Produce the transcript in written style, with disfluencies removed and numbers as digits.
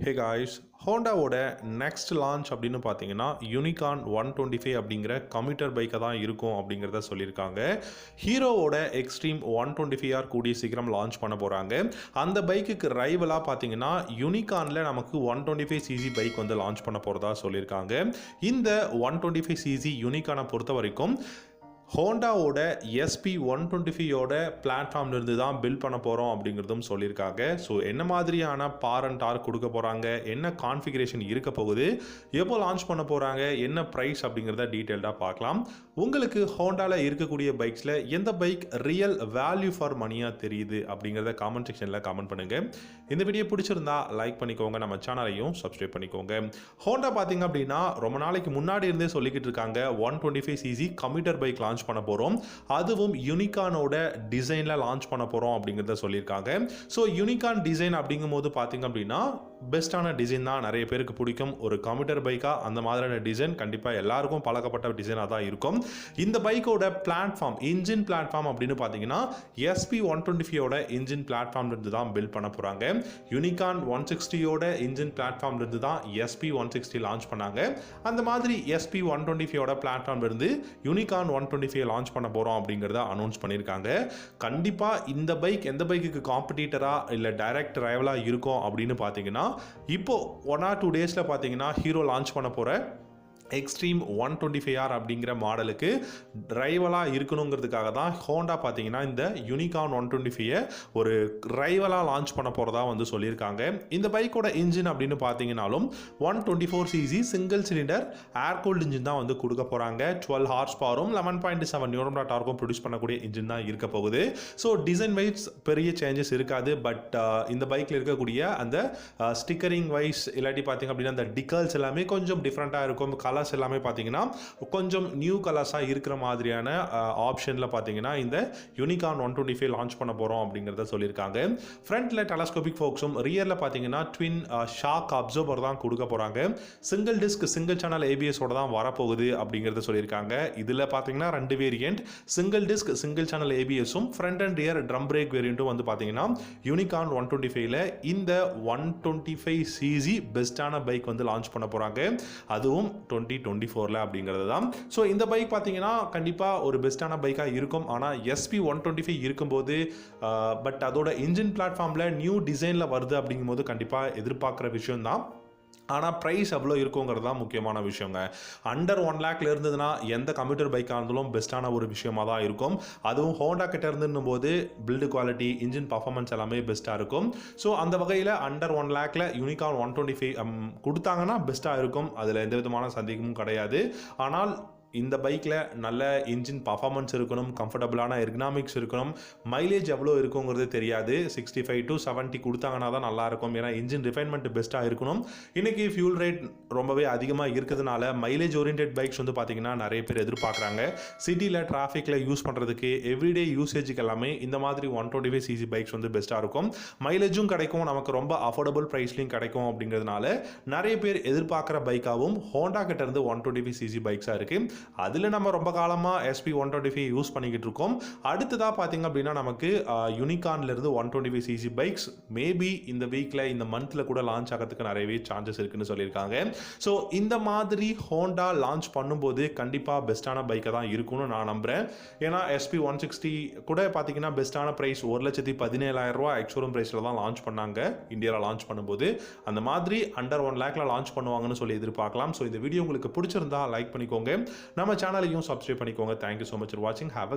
Hey guys, ஹோண்டாவோட next launch அப்படின்னு பார்த்தீங்கன்னா unicorn 125 அப்படிங்கிற கம்யூட்டர் பைக்கை தான் இருக்கும் அப்படிங்கிறத சொல்லியிருக்காங்க. ஹீரோவோட எக்ஸ்ட்ரீம் 125R கூடிய சீக்கிரம் லான்ச் பண்ண போகிறாங்க. அந்த பைக்குக்கு ரைவலாக பார்த்தீங்கன்னா யூனிகார்னில் நமக்கு 125cc பைக் வந்து லான்ச் பண்ண போகிறதா சொல்லியிருக்காங்க. இந்த 125cc யூனிகார்னை பொறுத்த வரைக்கும் ஹோண்டாவோட SP125யோட பிளாட்ஃபார்ம்லேருந்து தான் பில்ட் பண்ண போகிறோம் அப்படிங்கிறதும் சொல்லியிருக்காங்க. ஸோ என்ன மாதிரியான பார் அண்ட் டார்க் கொடுக்க போகிறாங்க, என்ன கான்ஃபிகரேஷன் இருக்க போகுது, எப்போ லான்ச் பண்ண போகிறாங்க, என்ன ப்ரைஸ் அப்படிங்கிறத டீட்டெயில்டாக பார்க்கலாம். உங்களுக்கு ஹோண்டாவில் இருக்கக்கூடிய பைக்ஸில் எந்த பைக் ரியல் வேல்யூ ஃபார் மணியாக தெரியுது அப்படிங்கிறத காமெண்ட் செக்ஷனில் காமெண்ட் பண்ணுங்கள். இந்த வீடியோ பிடிச்சிருந்தா லைக் பண்ணிக்கோங்க, நம்ம சேனலையும் சப்ஸ்கிரைப் பண்ணிக்கோங்க. ஹோண்டா பார்த்தீங்க அப்படின்னா ரொம்ப நாளைக்கு முன்னாடி இருந்தே சொல்லிக்கிட்டு இருக்காங்க 125cc கம்யூட்டர் பைக் லான்ச் பண்ண போறோம், அதுவும் யூனிகார்னோட டிசைன்ல லான்ச் பண்ண போறோம் அப்படிங்கறத சொல்லியிருக்காங்க. ஸோ யூனிகார்ன் டிசைன் அப்படிங்கும்போது பாத்தீங்க அப்படின்னா பெஸ்டான டிசைன் தான், நிறைய பேருக்கு பிடிக்கும். ஒரு கம்யூட்டர் பைக்கா அந்த மாதிரியான டிசைன் கண்டிப்பா எல்லாருக்கும் பழக்கப்பட்ட டிசைனாக தான் இருக்கும். இந்த பைக்கோட பிளாட்ஃபார்ம், இன்ஜின் பிளாட்ஃபார்ம் அப்படின்னு பார்த்தீங்கன்னா SP125யோட இன்ஜின் பிளாட்ஃபார்ம்ல இருந்து தான் பில்ட் பண்ண போறாங்க. யூனிகார்ன் 160யோட இன்ஜின் பிளாட்ஃபார்ம்ல இருந்து தான் SP160 லான்ச் பண்ணாங்க. அந்த மாதிரி SP125யோட பிளாட்ஃபார்ம்ல இருந்து யூனிகார்ன் 125 லான்ச் பண்ண போறோம் அப்படிங்கறத அனௌன்ஸ் பண்ணிருக்காங்க. கண்டிப்பா இந்த பைக் எந்த பைக்குக்கு காம்படிட்டரா இல்ல டைரக்ட் ரைவலா இருக்கும் அப்படின்னு பாத்தீங்கன்னா இப்போ 1 or 2 டேஸ்ல பாத்தீங்கன்னா ஹீரோ லான்ச் பண்ண போற எக்ஸ்ட்ரீம் 125R அப்படிங்கிற மாடலுக்கு ரைவலாக இருக்கணுங்கிறதுக்காக தான் ஹோண்டா பார்த்தீங்கன்னா இந்த யூனிகார்ன் 125 ஒரு ரைவலாக லான்ச் பண்ண போகிறதா வந்து சொல்லியிருக்காங்க. இந்த பைக்கோட இன்ஜின் அப்படின்னு பார்த்தீங்கன்னாலும் 124cc சிங்கிள் சிலிண்டர் ஏர் கூல்டு இன்ஜின் தான் வந்து கொடுக்க போகிறாங்க. 12 ஹார்ஸ் பவரும் 11.7 நியூட்டன் டார்க்கும் ப்ரொடியூஸ் பண்ணக்கூடிய இன்ஜின் தான் இருக்க போகுது. ஸோ டிசைன் வைஸ் பெரிய சேஞ்சஸ் இருக்காது. பட் இந்த பைக்கில் இருக்கக்கூடிய அந்த ஸ்டிக்கரிங் வைஸ் இல்லாட்டி பார்த்தீங்க அப்படின்னா அந்த டிக்கல்ஸ் எல்லாமே கொஞ்சம் டிஃப்ரெண்ட்டாக இருக்கும். கலர்ஸ் எல்லாமே பார்த்தீங்கன்னா கொஞ்சம் நியூ கலர்ஸாக இருக்கிற மாதிரியான ஆப்ஷனில் பார்த்தீங்கன்னா இந்த யூனிகார்ன் 125 லான்ச் பண்ண போகிறோம் அப்படிங்கிறத சொல்லியிருக்காங்க. ஃப்ரண்ட்டில் டெலஸ்கோபிக் ஃபோக்ஸும் ரியரில் பார்த்தீங்கன்னா ட்வின் ஷாக் அப்சர்வர் தான் கொடுக்க போகிறாங்க. சிங்கிள் டிஸ்க் சிங்கிள் சேனல் ABS-ஓட தான் வரப்போகுது அப்படிங்கிறத சொல்லியிருக்காங்க. இதில் பார்த்தீங்கன்னா 2 variant, single disc single channel ABS-உம் front and rear drum brake வேரியண்ட்டும் வந்து பார்த்தீங்கன்னா யூனிகார்ன் 125ல இந்த 125cc பெஸ்டான பைக் வந்து லான்ச் பண்ண போகிறாங்க, அதுவும் 2024 அப்படிங்கிறது தான். ஸோ இந்த பைக் பார்த்தீங்கன்னா கண்டிப்பாக ஒரு பெஸ்டான பைக்காக இருக்கும். ஆனால் SP125 இருக்கும்போது பட் அதோட இன்ஜின் பிளாட்ஃபார்மில் நியூ டிசைனில் வருது அப்படிங்கும்போது கண்டிப்பாக எதிர்பார்க்குற விஷயம் தான். ஆனால் ப்ரைஸ் எவ்வளோ இருக்குங்கிறது தான் முக்கியமான விஷயங்க. அண்டர் 1 lakh இருந்ததுன்னா எந்த கம்ப்யூட்டர் பைக்காக இருந்தாலும் பெஸ்ட்டான ஒரு விஷயமாக தான் இருக்கும். அதுவும் ஹோண்டா கிட்ட இருந்துன்னும் போது பில்டு குவாலிட்டி, இன்ஜின் பர்ஃபார்மன்ஸ் எல்லாமே பெஸ்ட்டாக இருக்கும். ஸோ அந்த வகையில் அண்டர் 1 lakh யூனிகார்ன் 125 கொடுத்தாங்கன்னா பெஸ்ட்டாக இருக்கும். அதில் எந்த விதமான சந்தேகமும் கிடையாது. ஆனால் இந்த பைக்கில் நல்ல இன்ஜின் பர்ஃபார்மன்ஸ் இருக்கணும், கம்ஃபர்டபுளான எர்கனாமிக்ஸ் இருக்கணும், மைலேஜ் எவ்வளோ இருக்குங்கிறது தெரியாது. 65 to 70 கொடுத்தாங்கன்னா தான் நல்லாயிருக்கும். ஏன்னா இன்ஜின் ரிஃபைன்மெண்ட் பெஸ்ட்டாக இருக்கணும். இன்றைக்கி ஃபியூல் ரேட் ரொம்பவே அதிகமாக இருக்கிறதுனால மைலேஜ் ஓரியன்ட் பைக்ஸ் வந்து பார்த்திங்கன்னா நிறைய பேர் எதிர்பார்க்குறாங்க. சிட்டியில் டிராஃபிக்கில் யூஸ் பண்ணுறதுக்கு எவ்ரிடே யூசேஜுக்கு எல்லாமே இந்த மாதிரி 125cc பைக்ஸ் வந்து பெஸ்ட்டாக இருக்கும். மைலேஜும் கிடைக்கும், நமக்கு ரொம்ப அஃபோர்டபுள் ப்ரைஸ்லையும் கிடைக்கும். அப்படிங்கிறதுனால நிறைய பேர் எதிர்பார்க்குற பைக்காகவும் ஹோண்டா கிட்ட இருந்து 125cc பைக்ஸாக இருக்குது. அதில் நம்ம ரொம்ப காலமாக SP125 யூஸ் பண்ணிக்கிட்டு இருக்கோம். அடுத்ததாக பார்த்தீங்க அப்படின்னா நமக்கு யூனிகார்ன்லேருந்து 125cc பைக்ஸ் மேபி இந்த வீக்கில் இந்த மந்தில் கூட லான்ச் ஆகிறதுக்கு நிறையவே சான்சஸ் இருக்குன்னு சொல்லியிருக்காங்க. ஸோ இந்த மாதிரி ஹோண்டா லான்ச் பண்ணும்போது கண்டிப்பாக பெஸ்ட்டான பைக்கை தான் இருக்கும்னு நான் நம்புகிறேன். ஏன்னா SP160 கூட பார்த்தீங்கன்னா பெஸ்ட்டான ப்ரைஸ் 1,17,000 ரூபா எக்ஸ்ஷோரூம் ப்ரைஸில் தான் லான்ச் பண்ணாங்க இந்தியாவில் லான்ச் பண்ணும்போது. அந்த மாதிரி அண்டர் 1 lakh லான்ச் பண்ணுவாங்கன்னு சொல்லி எதிர்பார்க்கலாம். ஸோ இந்த வீடியோ உங்களுக்கு பிடிச்சிருந்தா லைக் பண்ணிக்கோங்க, நம்ம சேனலையும் சப்ஸ்கிரைப் பண்ணிக்கோங்க. தேங்க்யூ ஸோ மச் ஃபார் வாட்சிங். ஹேவ்